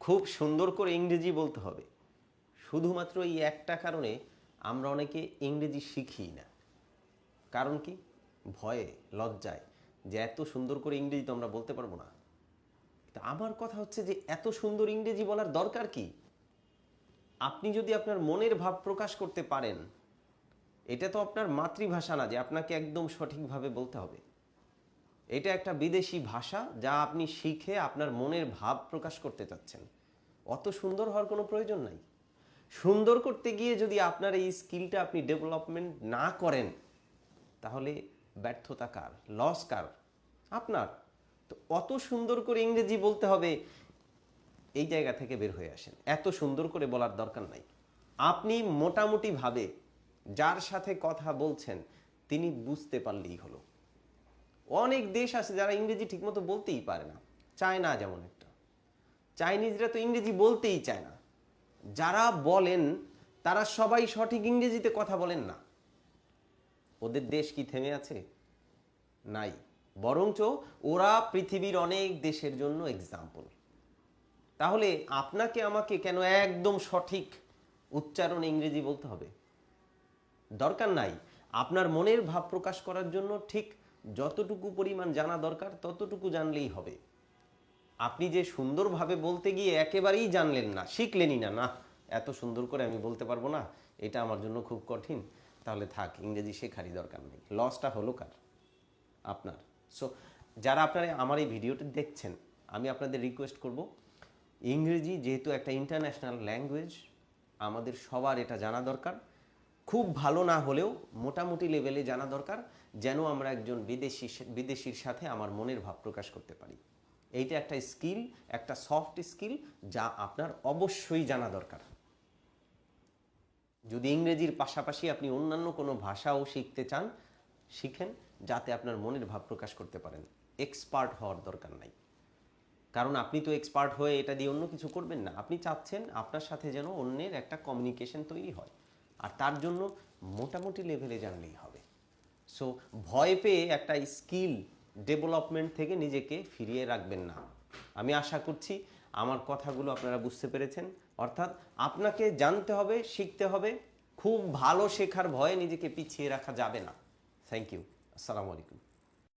খুব সুন্দর করে ইংরেজি বলতে হবে। শুধুমাত্র এই একটা কারণে আমরা অনেকে ইংরেজি শিখি না। কারণ কি? ভয়ে, লজ্জায়, যে এত সুন্দর করে ইংরেজি তো আমরা বলতে পারবো না। তা আমার কথা হচ্ছে যে এত সুন্দর ইংরেজি বলার দরকার কি? আপনি যদি আপনার মনের ভাব প্রকাশ করতে পারেন, এটা তো আপনার মাতৃভাষা না যে আপনাকে একদম সঠিকভাবে বলতে হবে। এটা একটা বিদেশি ভাষা যা আপনি শিখে আপনার মনের ভাব প্রকাশ করতে চাচ্ছেন। অত সুন্দর হওয়ার কোনো প্রয়োজন নাই। সুন্দর করতে গিয়ে যদি আপনার এই স্কিলটা আপনি ডেভেলপমেন্ট না করেন, তাহলে ব্যর্থতা কার? লস কার? আপনার। তো অত সুন্দর করে ইংরেজি বলতে হবে, এই জায়গা থেকে বের হয়ে আসেন। এত সুন্দর করে বলার দরকার নাই। আপনি মোটামুটিভাবে যার সাথে কথা বলছেন তিনি বুঝতে পারলেই হলো। অনেক দেশ আছে যারা ইংরেজি ঠিকমতো বলতেই পারে না। চায়না যেমন একটা। চাইনিজরা তো ইংরেজি বলতেই চায় না। যারা বলেন তারা সবাই সঠিক ইংরেজিতে কথা বলেন না। ওদের দেশ কি থেমে আছে? নাই। বরঞ্চ ওরা পৃথিবীর অনেক দেশের জন্য এক্সাম্পল। তাহলে আপনাকে আমাকে কেন একদম সঠিক উচ্চারণে ইংরেজি বলতে হবে? দরকার নাই। আপনার মনের ভাব প্রকাশ করার জন্য ঠিক যতটুকু পরিমাণ জানা দরকার ততটুকু জানলেই হবে। আপনি যে সুন্দরভাবে বলতে গিয়ে একেবারেই জানলেন না, শিখলেনই না, না এত সুন্দর করে আমি বলতে পারবো না, এটা আমার জন্য খুব কঠিন, তাহলে থাক, ইংরেজি শেখারই দরকার নেই। লসটা হলো কার? আপনার। সো যারা আপনারা আমার এই ভিডিওটি দেখছেন, আমি আপনাদের রিকোয়েস্ট করব, ইংরেজি যেহেতু একটা ইন্টারন্যাশনাল ল্যাঙ্গুয়েজ, আমাদের সবার এটা জানা দরকার। খুব ভালো না হলেও মোটামুটি লেভেলে জানা দরকার, যেন আমরা একজন বিদেশির সাথে আমার মনের ভাব প্রকাশ করতে পারি। এইটা একটা স্কিল, একটা সফট স্কিল, যা আপনার অবশ্যই জানা দরকার। যদি ইংরেজির পাশাপাশি আপনি অন্যান্য কোনো ভাষাও শিখতে চান, শিখেন, যাতে আপনার মনের ভাব প্রকাশ করতে পারেন। এক্সপার্ট হওয়ার দরকার নাই। কারণ আপনি তো এক্সপার্ট হয়ে এটা দিয়ে অন্য কিছু করবেন না। আপনি চাচ্ছেন আপনার সাথে যেন অন্যের একটা কমিউনিকেশন তৈরি হয়, আর তার জন্য মোটামুটি লেভেলে জানলেই হবে। সো ভয় পেয়ে একটা স্কিল ডেভেলপমেন্ট থেকে নিজেকে ফিরিয়ে রাখবেন না। আমি আশা করছি আমার কথাগুলো আপনারা বুঝতে পেরেছেন। অর্থাৎ আপনাকে জানতে হবে, শিখতে হবে। খুব ভালো শেখার ভয়ে নিজেকে পিছিয়ে রাখা যাবে না। Thank you. আসসালামু আলাইকুম।